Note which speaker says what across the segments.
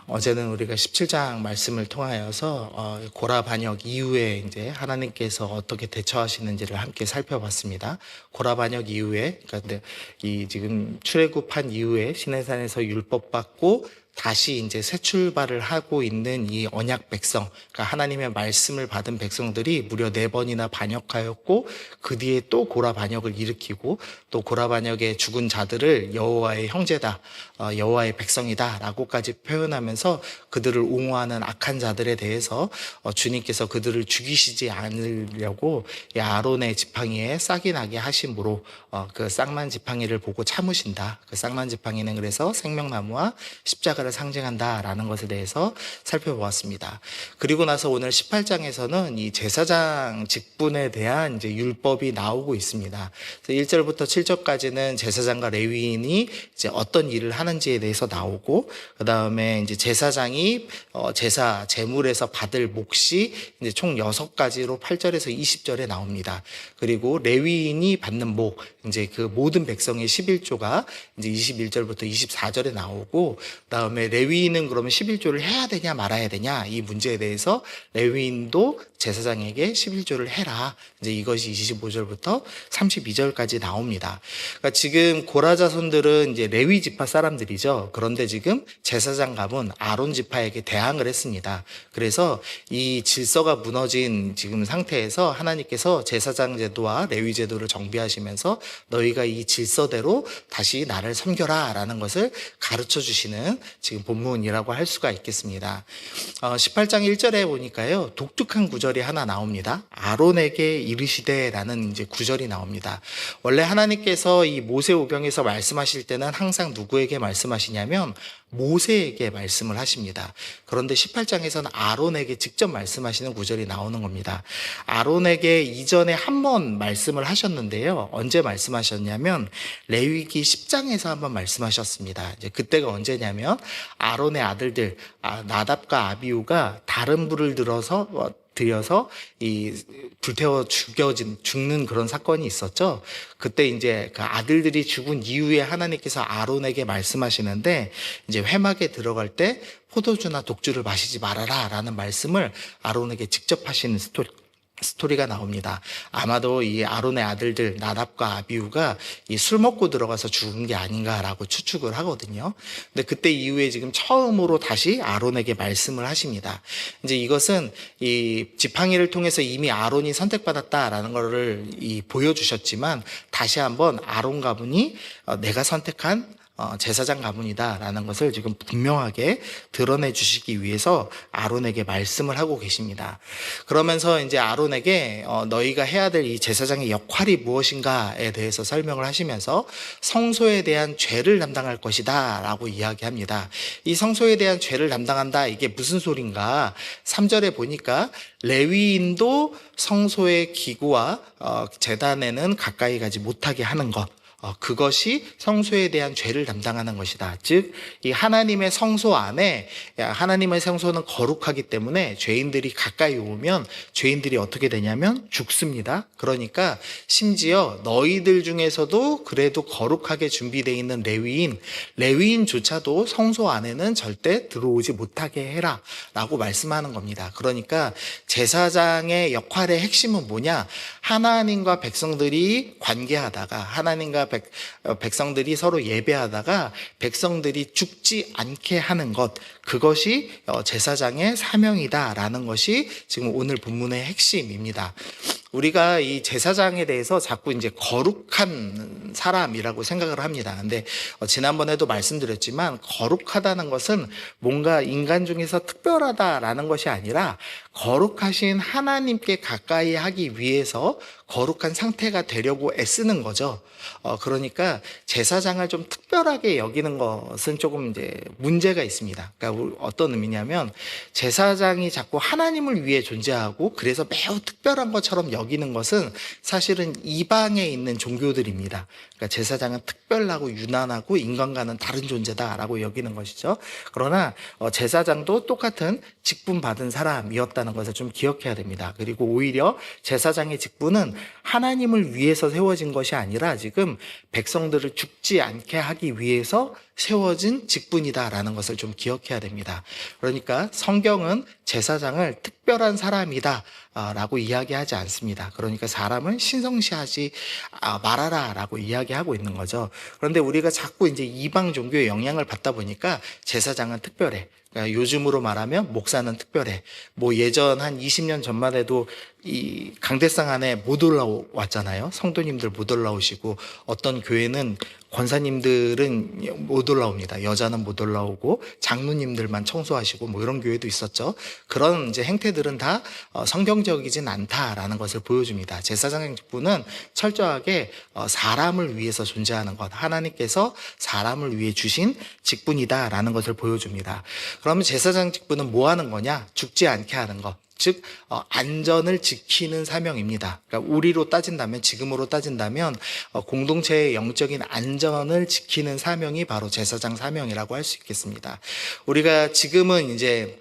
Speaker 1: 어제는 우리가 17장 말씀을 통하여서 고라 반역 이후에 이제 하나님께서 어떻게 대처하시는지를 함께 살펴봤습니다. 고라 반역 이후에, 그러니까 이 지금 출애굽한 이후에 시내산에서 율법 받고 다시 이제 새 출발을 하고 있는 이 언약 백성, 그러니까 하나님의 말씀을 받은 백성들이 무려 4번이나 반역하였고, 그 뒤에 또 고라 반역을 일으키고, 또 고라 반역의 죽은 자들을 여호와의 형제다, 여호와의 백성이다라고까지 표현하면서 그들을 옹호하는 악한 자들에 대해서 주님께서 그들을 죽이시지 않으려고 이 아론의 지팡이에 싹이 나게 하심으로 그 쌍난 지팡이를 보고 참으신다. 그 쌍난 지팡이는 그래서 생명나무와 십자가를 상징한다라는 것에 대해서 살펴보았습니다. 그리고 나서 오늘 18장에서는 이 제사장 직분에 대한 이제 율법이 나오고 있습니다. 그래서 1절부터 7절까지는 제사장과 레위인이 이제 어떤 일을 하는지에 대해서 나오고, 그 다음에 이제 제사장이 제사 제물에서 받을 몫이 이제 총 6가지로 8절에서 20절에 나옵니다. 그리고 레위인이 받는 목, 이제 그 모든 백성의 11조가 이제 21절부터 24절에 나오고, 그다음에 레위인은 그러면 11조를 해야 되냐 말아야 되냐 이 문제에 대해서 레위인도 제사장에게 11조를 해라. 이제 이것이 25절부터 32절까지 나옵니다. 그러니까 지금 고라 자손들은 이제 레위 지파 사람들이죠. 그런데 지금 제사장 갑은 아론 지파에게 대항을 했습니다. 그래서 이 질서가 무너진 지금 상태에서 하나님께서 제사장 제도와 레위 제도를 정비하시면서 너희가 이 질서대로 다시 나를 섬겨라 라는 것을 가르쳐 주시는 지금 본문이라고 할 수가 있겠습니다. 18장 1절에 보니까요, 독특한 구절이 하나 나옵니다. 아론에게 이르시되 라는 이제 구절이 나옵니다. 원래 하나님께서 이 모세오경에서 말씀하실 때는 항상 누구에게 말씀하시냐면 모세에게 말씀을 하십니다. 그런데 18장에서는 아론에게 직접 말씀하시는 구절이 나오는 겁니다. 아론에게 이전에 한 번 말씀을 하셨는데요. 언제 말씀하셨냐면 레위기 10장에서 한 번 말씀하셨습니다. 이제 그때가 언제냐면 아론의 아들들 나답과 아비후가 다른 불을 들여서 이 불태워 죽는 그런 사건이 있었죠. 그때 이제 그 아들들이 죽은 이후에 하나님께서 아론에게 말씀하시는데, 이제 회막에 들어갈 때 포도주나 독주를 마시지 말아라 라는 말씀을 아론에게 직접 하시는 스토리가 나옵니다. 아마도 이 아론의 아들들 나답과 아비후가 이 술 먹고 들어가서 죽은 게 아닌가라고 추측을 하거든요. 근데 그때 이후에 지금 처음으로 다시 아론에게 말씀을 하십니다. 이제 이것은 이 지팡이를 통해서 이미 아론이 선택받았다라는 것을 보여주셨지만, 다시 한번 아론 가문이 내가 선택한 제사장 가문이다라는 것을 지금 분명하게 드러내 주시기 위해서 아론에게 말씀을 하고 계십니다. 그러면서 이제 아론에게 너희가 해야 될 이 제사장의 역할이 무엇인가에 대해서 설명을 하시면서 성소에 대한 죄를 담당할 것이다 라고 이야기합니다. 이 성소에 대한 죄를 담당한다, 이게 무슨 소린가? 3절에 보니까 레위인도 성소의 기구와 제단에는 가까이 가지 못하게 하는 것, 그것이 성소에 대한 죄를 담당하는 것이다. 즉, 이 하나님의 성소 안에, 하나님의 성소는 거룩하기 때문에 죄인들이 가까이 오면 죄인들이 어떻게 되냐면 죽습니다. 그러니까 심지어 너희들 중에서도 그래도 거룩하게 준비되어 있는 레위인조차도 성소 안에는 절대 들어오지 못하게 해라 라고 말씀하는 겁니다. 그러니까 제사장의 역할의 핵심은 뭐냐? 하나님과 백성들이 관계하다가, 하나님과 백성들이 서로 예배하다가 백성들이 죽지 않게 하는 것, 그것이 제사장의 사명이다라는 것이 지금 오늘 본문의 핵심입니다. 우리가 이 제사장에 대해서 자꾸 이제 거룩한 사람이라고 생각을 합니다. 근데 지난번에도 말씀드렸지만, 거룩하다는 것은 뭔가 인간 중에서 특별하다라는 것이 아니라 거룩하신 하나님께 가까이 하기 위해서 거룩한 상태가 되려고 애쓰는 거죠. 그러니까 제사장을 좀 특별하게 여기는 것은 조금 이제 문제가 있습니다. 그러니까 어떤 의미냐면, 제사장이 자꾸 하나님을 위해 존재하고 그래서 매우 특별한 것처럼 여기는 것은 사실은 이방에 있는 종교들입니다. 그러니까 제사장은 특별하고 유난하고 인간과는 다른 존재다라고 여기는 것이죠. 그러나 제사장도 똑같은 직분 받은 사람이었다는 것을 좀 기억해야 됩니다. 그리고 오히려 제사장의 직분은 하나님을 위해서 세워진 것이 아니라 지금 백성들을 죽지 않게 하기 위해서 세워진 직분이다라는 것을 좀 기억해야 됩니다. 그러니까 성경은 제사장을 특별한 사람이다 라고 이야기하지 않습니다. 그러니까 사람을 신성시하지 말아라 라고 이야기하고 있는 거죠. 그런데 우리가 자꾸 이제 이방 종교의 영향을 받다 보니까 제사장은 특별해. 그러니까 요즘으로 말하면 목사는 특별해. 뭐 예전 한 20년 전만 해도 이 강대상 안에 못 올라왔잖아요. 성도님들 못 올라오시고, 어떤 교회는 권사님들은 못 올라옵니다. 여자는 못 올라오고 장로님들만 청소하시고 뭐 이런 교회도 있었죠. 그런 이제 행태들은 다 성경적이진 않다라는 것을 보여줍니다. 제사장 직분은 철저하게 사람을 위해서 존재하는 것, 하나님께서 사람을 위해 주신 직분이다라는 것을 보여줍니다. 그러면 제사장 직분은 뭐 하는 거냐? 죽지 않게 하는 것. 즉 안전을 지키는 사명입니다. 그러니까 우리로 따진다면, 지금으로 따진다면 공동체의 영적인 안전을 지키는 사명이 바로 제사장 사명이라고 할 수 있겠습니다. 우리가 지금은 이제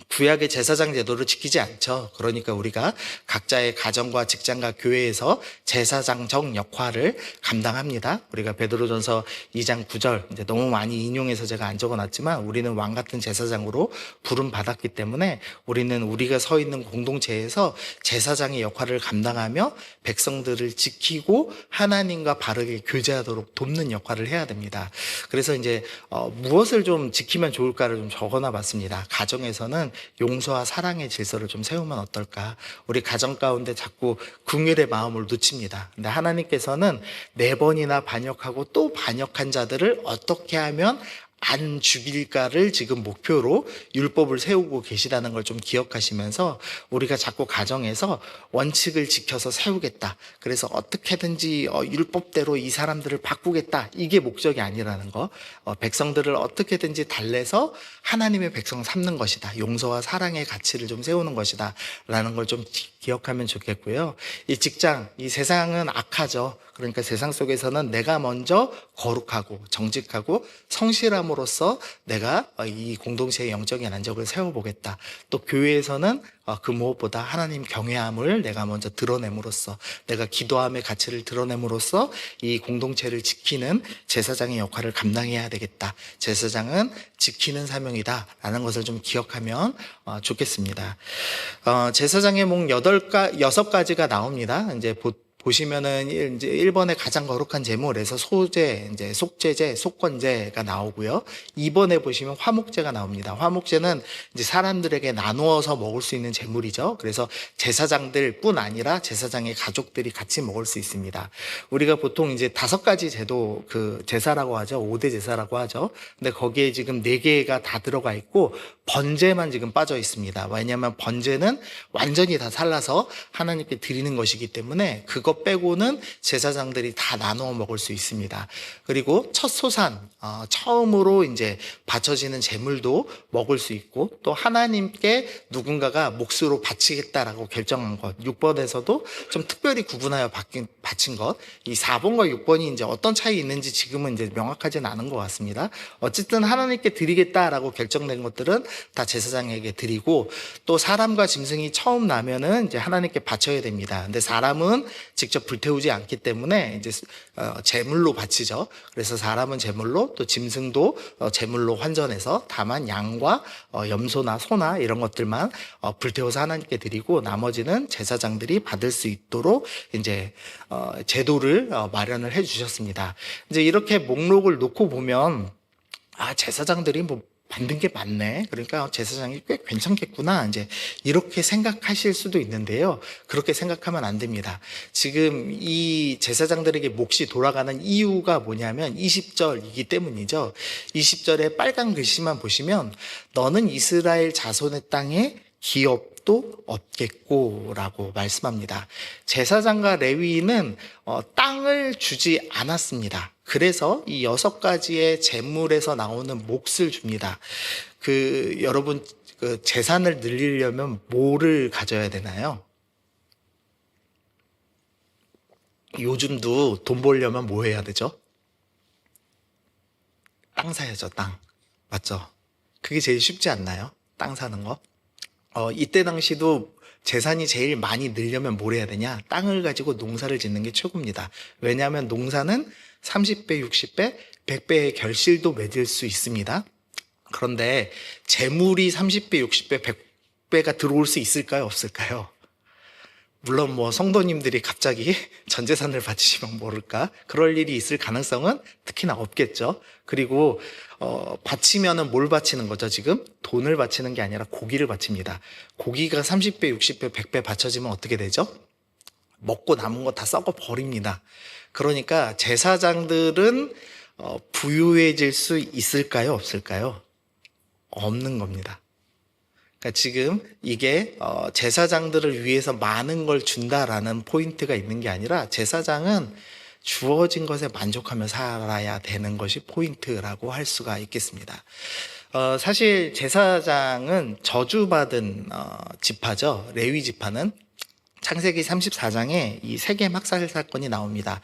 Speaker 1: 구약의 제사장 제도를 지키지 않죠. 그러니까 우리가 각자의 가정과 직장과 교회에서 제사장적 역할을 감당합니다. 우리가 베드로전서 2장 9절 이제 너무 많이 인용해서 제가 안 적어놨지만, 우리는 왕 같은 제사장으로 부름 받았기 때문에 우리는 우리가 서 있는 공동체에서 제사장의 역할을 감당하며 백성들을 지키고 하나님과 바르게 교제하도록 돕는 역할을 해야 됩니다. 그래서 이제 무엇을 좀 지키면 좋을까를 좀 적어놔봤습니다. 가정에서는 용서와 사랑의 질서를 좀 세우면 어떨까? 우리 가정 가운데 자꾸 긍휼의 마음을 놓칩니다. 근데 하나님께서는 4번이나 반역하고 또 반역한 자들을 어떻게 하면 안 죽일까를 지금 목표로 율법을 세우고 계시다는 걸 좀 기억하시면서, 우리가 자꾸 가정에서 원칙을 지켜서 세우겠다, 그래서 어떻게든지 율법대로 이 사람들을 바꾸겠다, 이게 목적이 아니라는 거, 백성들을 어떻게든지 달래서 하나님의 백성 삼는 것이다, 용서와 사랑의 가치를 좀 세우는 것이다 라는 걸 좀 기억하면 좋겠고요. 이 직장, 이 세상은 악하죠. 그러니까 세상 속에서는 내가 먼저 거룩하고 정직하고 성실함으로써 내가 이 공동체의 영적인 안정을 세워보겠다. 또 교회에서는 그 무엇보다 하나님 경외함을 내가 먼저 드러냄으로써, 내가 기도함의 가치를 드러냄으로써 이 공동체를 지키는 제사장의 역할을 감당해야 되겠다. 제사장은 지키는 사명이다 라는 것을 좀 기억하면 좋겠습니다. 제사장의 목 6가지가 나옵니다. 이제 보시면은 이제 1번에 가장 거룩한 제물에서 소제, 이제 속죄제, 속건제가 나오고요. 2번에 보시면 화목제가 나옵니다. 화목제는 이제 사람들에게 나누어서 먹을 수 있는 제물이죠. 그래서 제사장들뿐 아니라 제사장의 가족들이 같이 먹을 수 있습니다. 우리가 보통 이제 5가지 제도, 그 제사라고 하죠. 5대 제사라고 하죠. 근데 거기에 지금 4개가 다 들어가 있고 번제만 지금 빠져 있습니다. 왜냐하면 번제는 완전히 다 살라서 하나님께 드리는 것이기 때문에 그것 빼고는 제사장들이 다 나누어 먹을 수 있습니다. 그리고 첫 소산, 처음으로 이제 바쳐지는 제물도 먹을 수 있고, 또 하나님께 누군가가 몫으로 바치겠다라고 결정한 것, 6번에서도 좀 특별히 구분하여 바친 것, 이 4번과 6번이 이제 어떤 차이 있는지 지금은 이제 명확하지는 않은 것 같습니다. 어쨌든 하나님께 드리겠다라고 결정된 것들은 다 제사장에게 드리고, 또 사람과 짐승이 처음 나면은 이제 하나님께 바쳐야 됩니다. 근데 사람은 직접 불태우지 않기 때문에 이제 제물로 바치죠. 그래서 사람은 제물로, 또 짐승도 제물로 환전해서, 다만 양과 염소나 소나 이런 것들만 불태워서 하나님께 드리고, 나머지는 제사장들이 받을 수 있도록 이제 제도를 마련을 해 주셨습니다. 이제 이렇게 목록을 놓고 보면 제사장들이 뭐 받는 게 많네, 그러니까 제사장이 꽤 괜찮겠구나, 이제 이렇게 생각하실 수도 있는데요. 그렇게 생각하면 안 됩니다. 지금 이 제사장들에게 몫이 돌아가는 이유가 뭐냐면 20절이기 때문이죠. 20절에 빨간 글씨만 보시면 너는 이스라엘 자손의 땅에 기업도 없겠고 라고 말씀합니다. 제사장과 레위인은 땅을 주지 않았습니다. 그래서 이 6가지의 제물에서 나오는 몫을 줍니다. 여러분, 재산을 늘리려면 뭐를 가져야 되나요? 요즘도 돈 벌려면 뭐 해야 되죠? 땅 사야죠, 땅. 맞죠? 그게 제일 쉽지 않나요? 땅 사는 거? 이때 당시도 재산이 제일 많이 늘려면 뭘 해야 되냐? 땅을 가지고 농사를 짓는 게 최고입니다. 왜냐하면 농사는 30배, 60배, 100배의 결실도 맺을 수 있습니다. 그런데 재물이 30배, 60배, 100배가 들어올 수 있을까요? 없을까요? 물론 뭐 성도님들이 갑자기 전 재산을 바치시면 모를까? 그럴 일이 있을 가능성은 특히나 없겠죠. 그리고 바치면은 뭘 바치는 거죠? 지금 돈을 바치는 게 아니라 고기를 바칩니다. 고기가 30배, 60배, 100배 바쳐지면 어떻게 되죠? 먹고 남은 거 다 썩어 버립니다. 그러니까 제사장들은 부유해질 수 있을까요? 없을까요? 없는 겁니다. 그러니까 지금 이게 제사장들을 위해서 많은 걸 준다라는 포인트가 있는 게 아니라 제사장은 주어진 것에 만족하며 살아야 되는 것이 포인트라고 할 수가 있겠습니다. 사실 제사장은 저주받은 지파죠. 레위 지파는 창세기 34장에 이 세겜 학살 사건이 나옵니다.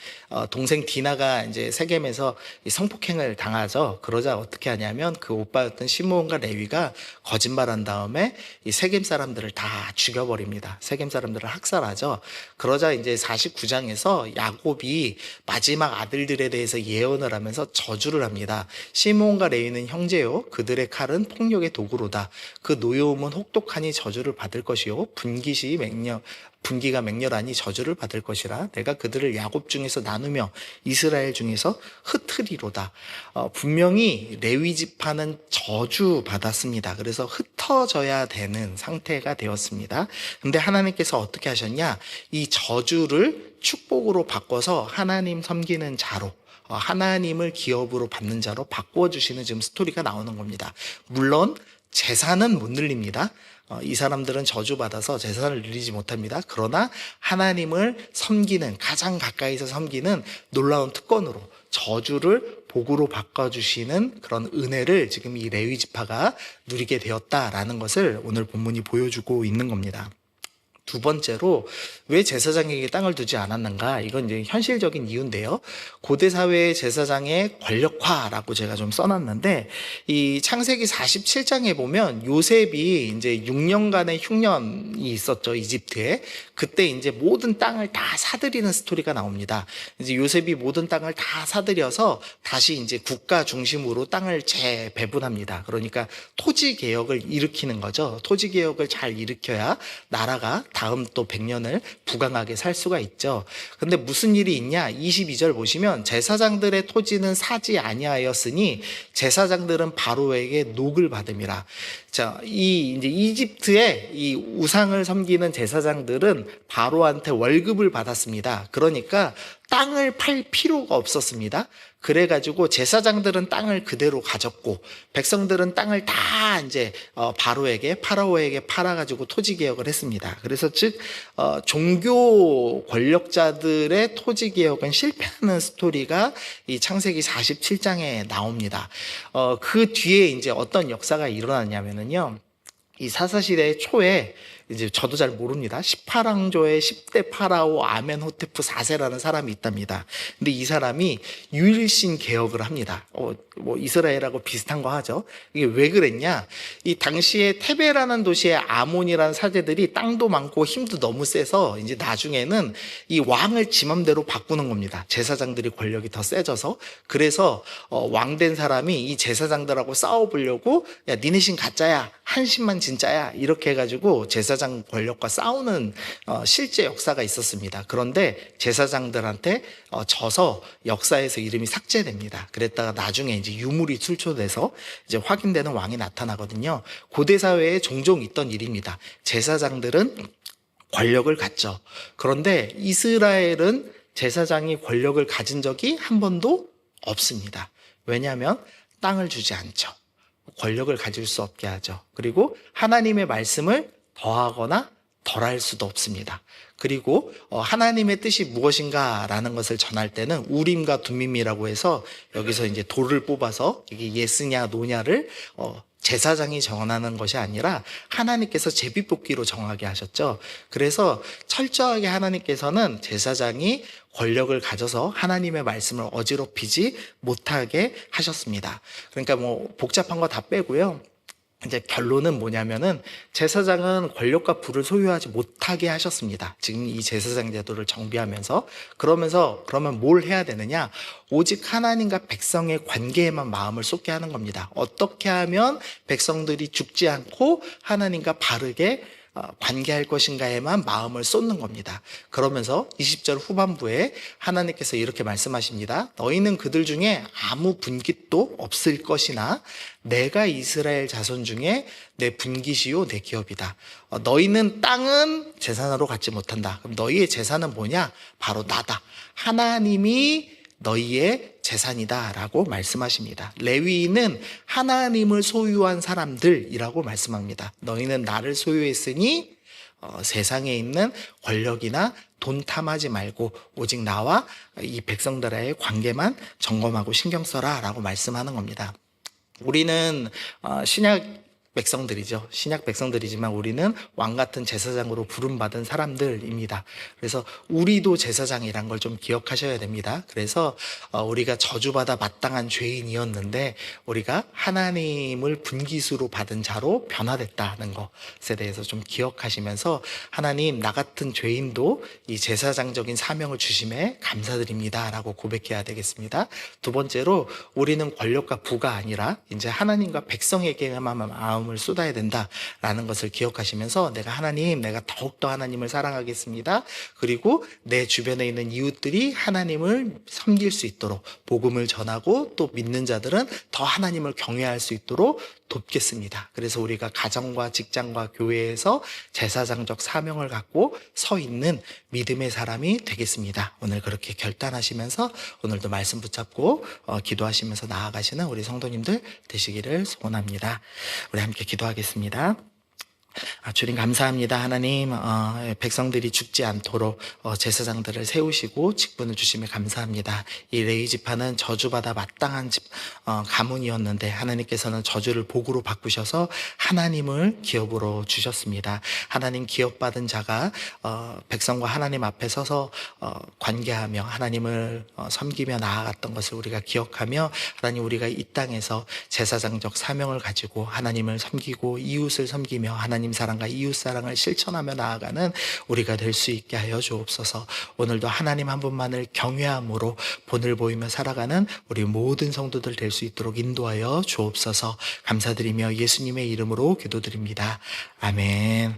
Speaker 1: 동생 디나가 이제 세겜에서 이 성폭행을 당하죠. 그러자 어떻게 하냐면 그 오빠였던 시므온과 레위가 거짓말한 다음에 이 세겜 사람들을 다 죽여버립니다. 세겜 사람들을 학살하죠. 그러자 이제 49장에서 야곱이 마지막 아들들에 대해서 예언을 하면서 저주를 합니다. 시므온과 레위는 형제요, 그들의 칼은 폭력의 도구로다. 그 노여움은 혹독하니 저주를 받을 것이요, 분기가 맹렬하니 저주를 받을 것이라. 내가 그들을 야곱 중에서 나누며 이스라엘 중에서 흩으리로다. 분명히 레위 지파는 저주 받았습니다. 그래서 흩어져야 되는 상태가 되었습니다. 근데 하나님께서 어떻게 하셨냐? 이 저주를 축복으로 바꿔서 하나님 섬기는 자로, 하나님을 기업으로 받는 자로 바꿔주시는 지금 스토리가 나오는 겁니다. 물론 재산은 못 늘립니다. 이 사람들은 저주받아서 재산을 늘리지 못합니다. 그러나 하나님을 섬기는, 가장 가까이서 섬기는 놀라운 특권으로 저주를 복으로 바꿔주시는 그런 은혜를 지금 이 레위 지파가 누리게 되었다라는 것을 오늘 본문이 보여주고 있는 겁니다. 두 번째로 왜 제사장에게 땅을 두지 않았는가? 이건 이제 현실적인 이유인데요. 고대 사회의 제사장의 권력화라고 제가 좀 써놨는데, 이 창세기 47장에 보면 요셉이 이제 6년간의 흉년이 있었죠, 이집트에. 그때 이제 모든 땅을 다 사들이는 스토리가 나옵니다. 이제 요셉이 모든 땅을 다 사들여서 다시 이제 국가 중심으로 땅을 재배분합니다. 그러니까 토지 개혁을 일으키는 거죠. 토지 개혁을 잘 일으켜야 나라가 다음 또 100년을 부강하게 살 수가 있죠. 근데 무슨 일이 있냐? 22절 보시면 제사장들의 토지는 사지 아니하였으니 제사장들은 바로에게 녹을 받음이라. 자, 이제 이집트의 이 우상을 섬기는 제사장들은 바로한테 월급을 받았습니다. 그러니까 땅을 팔 필요가 없었습니다. 그래가지고 제사장들은 땅을 그대로 가졌고 백성들은 땅을 다 이제 파라오에게 팔아가지고 토지 개혁을 했습니다. 그래서 즉 종교 권력자들의 토지 개혁은 실패하는 스토리가 이 창세기 47장에 나옵니다. 그 뒤에 이제 어떤 역사가 일어났냐면은요, 이 사사시대 초에 이제 저도 잘 모릅니다. 18왕조의 10대 파라오 아멘호테프 4세라는 사람이 있답니다. 근데 이 사람이 유일신 개혁을 합니다. 뭐 이스라엘하고 비슷한 거 하죠. 이게 왜 그랬냐? 이 당시에 테베라는 도시의 아몬이라는 사제들이 땅도 많고 힘도 너무 세서 이제 나중에는 이 왕을 지 맘대로 바꾸는 겁니다. 제사장들이 권력이 더 세져서. 그래서 왕된 사람이 이 제사장들하고 싸워보려고, 야 니네 신 가짜야, 한 신만 진짜야, 이렇게 해가지고 제사장 권력과 싸우는 실제 역사가 있었습니다. 그런데 제사장들한테 져서 역사에서 이름이 삭제됩니다. 그랬다가 나중에 이제 유물이 출토돼서 이제 확인되는 왕이 나타나거든요. 고대 사회에 종종 있던 일입니다. 제사장들은 권력을 갖죠. 그런데 이스라엘은 제사장이 권력을 가진 적이 한 번도 없습니다. 왜냐하면 땅을 주지 않죠. 권력을 가질 수 없게 하죠. 그리고 하나님의 말씀을 더하거나 덜할 수도 없습니다. 그리고 하나님의 뜻이 무엇인가라는 것을 전할 때는 우림과 둠밈이라고 해서 여기서 이제 돌을 뽑아서 이게 예스냐 노냐를 제사장이 정하는 것이 아니라 하나님께서 제비뽑기로 정하게 하셨죠. 그래서 철저하게 하나님께서는 제사장이 권력을 가져서 하나님의 말씀을 어지럽히지 못하게 하셨습니다. 그러니까 뭐 복잡한 거 다 빼고요. 이제 결론은 뭐냐면은 제사장은 권력과 부를 소유하지 못하게 하셨습니다. 지금 이 제사장 제도를 정비하면서 그러면 뭘 해야 되느냐? 오직 하나님과 백성의 관계에만 마음을 쏟게 하는 겁니다. 어떻게 하면 백성들이 죽지 않고 하나님과 바르게 관계할 것인가에만 마음을 쏟는 겁니다. 그러면서 20절 후반부에 하나님께서 이렇게 말씀하십니다. 너희는 그들 중에 아무 분깃도 없을 것이나 내가 이스라엘 자손 중에 내 분깃이요 내 기업이다. 너희는 땅은 재산으로 갖지 못한다. 그럼 너희의 재산은 뭐냐? 바로 나다. 하나님이 너희의 재산이다 라고 말씀하십니다. 레위인은 하나님을 소유한 사람들이라고 말씀합니다. 너희는 나를 소유했으니 세상에 있는 권력이나 돈 탐하지 말고 오직 나와 이 백성들의 관계만 점검하고 신경 써라 라고 말씀하는 겁니다. 우리는 신약 백성들이죠. 신약 백성들이지만 우리는 왕 같은 제사장으로 부름받은 사람들입니다. 그래서 우리도 제사장이란 걸 좀 기억하셔야 됩니다. 그래서 우리가 저주받아 마땅한 죄인이었는데 우리가 하나님을 분깃으로 받은 자로 변화됐다는 것에 대해서 좀 기억하시면서 하나님, 나 같은 죄인도 이 제사장적인 사명을 주심에 감사드립니다 라고 고백해야 되겠습니다. 두 번째로 우리는 권력과 부가 아니라 이제 하나님과 백성에게만 마음을 쏟아야 된다라는 것을 기억하시면서 내가 더욱더 하나님을 사랑하겠습니다. 그리고 내 주변에 있는 이웃들이 하나님을 섬길 수 있도록 복음을 전하고 또 믿는 자들은 더 하나님을 경외할 수 있도록 돕겠습니다. 그래서 우리가 가정과 직장과 교회에서 제사장적 사명을 갖고 서 있는 믿음의 사람이 되겠습니다. 오늘 그렇게 결단하시면서 오늘도 말씀 붙잡고 기도하시면서 나아가시는 우리 성도님들 되시기를 소원합니다. 우리 함께 기도하겠습니다. 주님 감사합니다. 하나님, 백성들이 죽지 않도록 제사장들을 세우시고 직분을 주심에 감사합니다. 이 레위 지파는 저주받아 마땅한 가문이었는데 하나님께서는 저주를 복으로 바꾸셔서 하나님을 기업으로 주셨습니다. 하나님 기업받은 자가 백성과 하나님 앞에 서서 관계하며 하나님을 섬기며 나아갔던 것을 우리가 기억하며 하나님, 우리가 이 땅에서 제사장적 사명을 가지고 하나님을 섬기고 이웃을 섬기며 하나님 사랑과 이웃 사랑을 실천하며 나아가는 우리가 될 수 있게 하여 주옵소서. 오늘도 하나님 한 분만을 경외함으로 본을 보이며 살아가는 우리 모든 성도들 될 수 있도록 인도하여 주옵소서. 감사드리며 예수님의 이름으로 기도드립니다. 아멘.